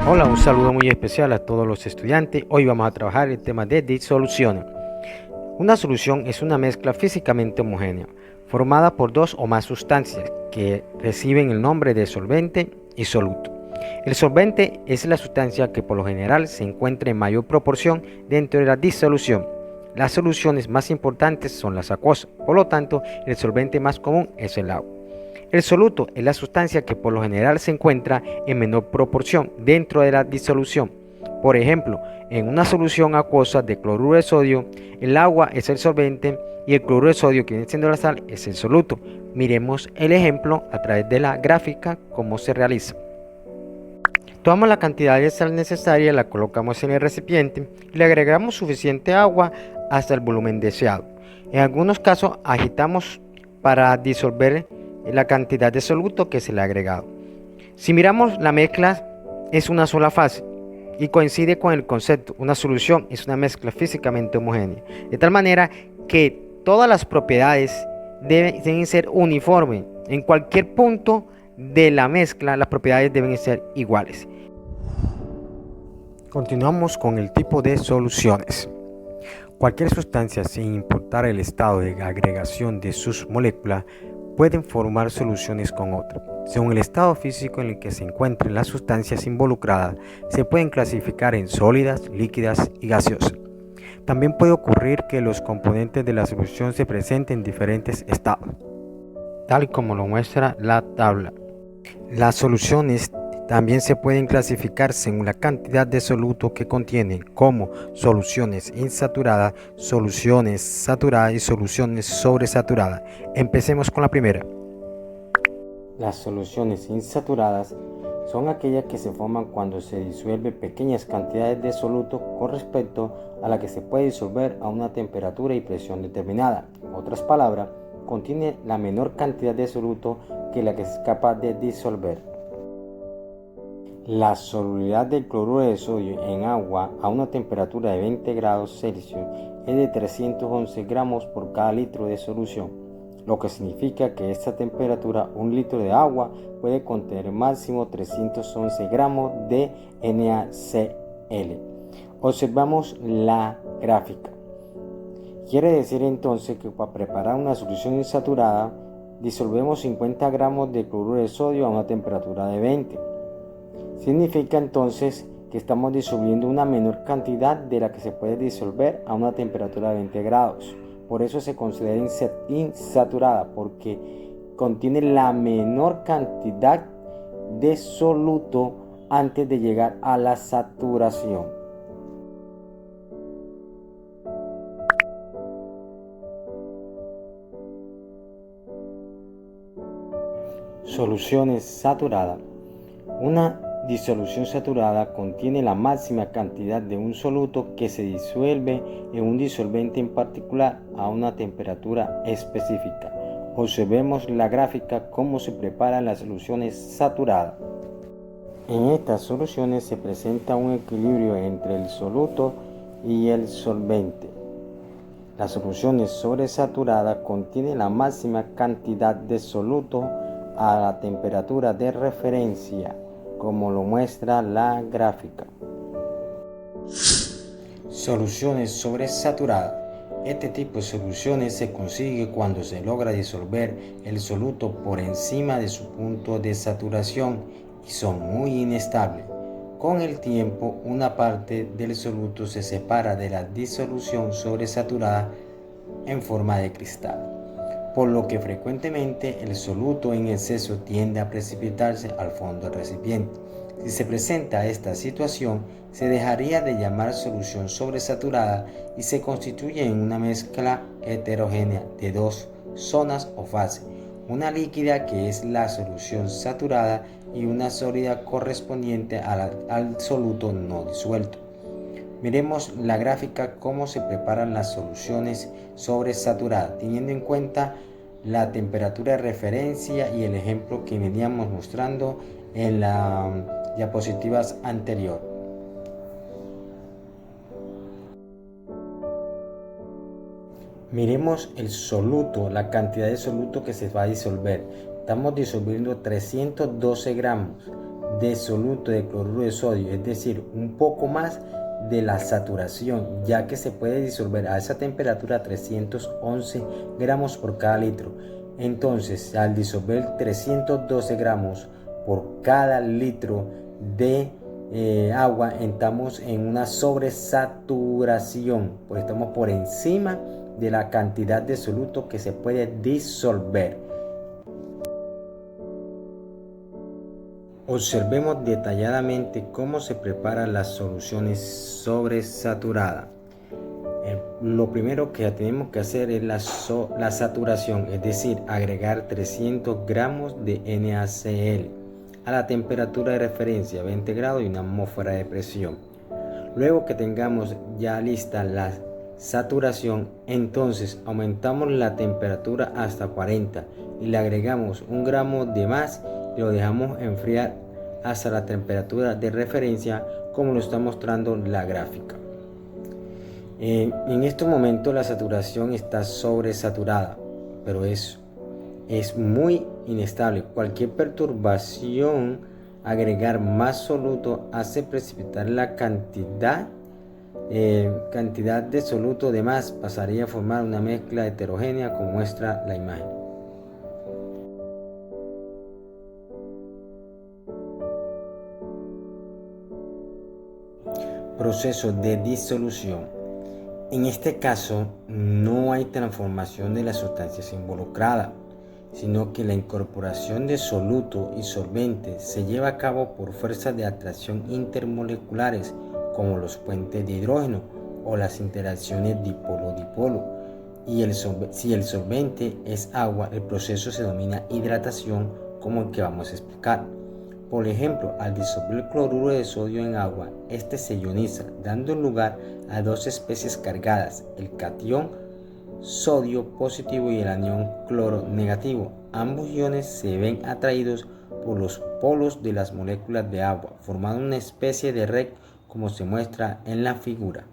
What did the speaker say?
Hola, un saludo muy especial a todos los estudiantes. Hoy vamos a trabajar el tema de disoluciones. Una solución es una mezcla físicamente homogénea, formada por dos o más sustancias que reciben el nombre de solvente y soluto. El solvente es la sustancia que por lo general se encuentra en mayor proporción dentro de la disolución. Las soluciones más importantes son las acuosas, por lo tanto, el solvente más común es el agua. El soluto es la sustancia que por lo general se encuentra en menor proporción dentro de la disolución. Por ejemplo, en una solución acuosa de cloruro de sodio, el agua es el solvente y el cloruro de sodio, que viene siendo la sal, es el soluto. Miremos el ejemplo a través de la gráfica cómo se realiza. Tomamos la cantidad de sal necesaria, la colocamos en el recipiente y le agregamos suficiente agua hasta el volumen deseado. En algunos casos agitamos para disolver la cantidad de soluto que se le ha agregado. Si miramos la mezcla, es una sola fase y coincide con el concepto. Una solución es una mezcla físicamente homogénea, de tal manera que todas las propiedades deben ser uniformes. En cualquier punto de la mezcla, las propiedades deben ser iguales. Continuamos con el tipo de soluciones. Cualquier sustancia, sin importar el estado de agregación de sus moléculas, pueden formar soluciones con otra. Según el estado físico en el que se encuentren las sustancias involucradas, se pueden clasificar en sólidas, líquidas y gaseosas. También puede ocurrir que los componentes de la solución se presenten en diferentes estados, tal como lo muestra la tabla. Las soluciones también se pueden clasificar según la cantidad de soluto que contienen, como soluciones insaturadas, soluciones saturadas y soluciones sobresaturadas. Empecemos con la primera. Las soluciones insaturadas son aquellas que se forman cuando se disuelve pequeñas cantidades de soluto con respecto a la que se puede disolver a una temperatura y presión determinada. En otras palabras, contiene la menor cantidad de soluto que la que es capaz de disolver. La solubilidad del cloruro de sodio en agua a una temperatura de 20 grados Celsius es de 311 gramos por cada litro de solución, lo que significa que a esta temperatura un litro de agua puede contener máximo 311 gramos de NaCl. Observamos la gráfica. Quiere decir entonces que para preparar una solución insaturada disolvemos 50 gramos de cloruro de sodio a una temperatura de 20. Significa entonces que estamos disolviendo una menor cantidad de la que se puede disolver a una temperatura de 20 grados. Por eso se considera insaturada, porque contiene la menor cantidad de soluto antes de llegar a la saturación. Soluciones saturadas. Una disolución saturada contiene la máxima cantidad de un soluto que se disuelve en un disolvente en particular a una temperatura específica. Observemos la gráfica cómo se preparan las soluciones saturadas. En estas soluciones se presenta un equilibrio entre el soluto y el solvente. Las soluciones sobresaturadas contienen la máxima cantidad de soluto a la temperatura de referencia, como lo muestra la gráfica. Soluciones sobresaturadas. Este tipo de soluciones se consigue cuando se logra disolver el soluto por encima de su punto de saturación y son muy inestables. Con el tiempo, una parte del soluto se separa de la disolución sobresaturada en forma de cristal, por lo que frecuentemente el soluto en exceso tiende a precipitarse al fondo del recipiente. Si se presenta esta situación, se dejaría de llamar solución sobresaturada y se constituye en una mezcla heterogénea de dos zonas o fases, una líquida que es la solución saturada y una sólida correspondiente al soluto no disuelto. Miremos la gráfica cómo se preparan las soluciones sobresaturadas, teniendo en cuenta la temperatura de referencia y el ejemplo que veníamos mostrando en las diapositivas anterior. Miremos el soluto, la cantidad de soluto que se va a disolver. Estamos disolviendo 312 gramos de soluto de cloruro de sodio, es decir, un poco más de la saturación, ya que se puede disolver a esa temperatura 311 gramos por cada litro. Entonces, al disolver 312 gramos por cada litro de agua, estamos en una sobresaturación, pues estamos por encima de la cantidad de soluto que se puede disolver. Observemos detalladamente cómo se preparan las soluciones sobresaturadas. Lo primero que tenemos que hacer es la saturación, es decir, agregar 300 gramos de NaCl a la temperatura de referencia 20 grados y una atmósfera de presión. Luego que tengamos ya lista la saturación, entonces aumentamos la temperatura hasta 40 y le agregamos 1 gramo de más y lo dejamos enfriar hasta la temperatura de referencia, como lo está mostrando la gráfica. En este momento la saturación está sobresaturada, pero es muy inestable. Cualquier perturbación, agregar más soluto, hace precipitar la cantidad de soluto de más, pasaría a formar una mezcla heterogénea como muestra la imagen. Proceso de disolución. En este caso no hay transformación de las sustancias involucradas, sino que la incorporación de soluto y solvente se lleva a cabo por fuerzas de atracción intermoleculares, como los puentes de hidrógeno o las interacciones dipolo-dipolo. Y si el solvente es agua, el proceso se denomina hidratación, como el que vamos a explicar. Por ejemplo, al disolver cloruro de sodio en agua, este se ioniza, dando lugar a dos especies cargadas, el catión sodio positivo y el anión cloro negativo. Ambos iones se ven atraídos por los polos de las moléculas de agua, formando una especie de red, como se muestra en la figura.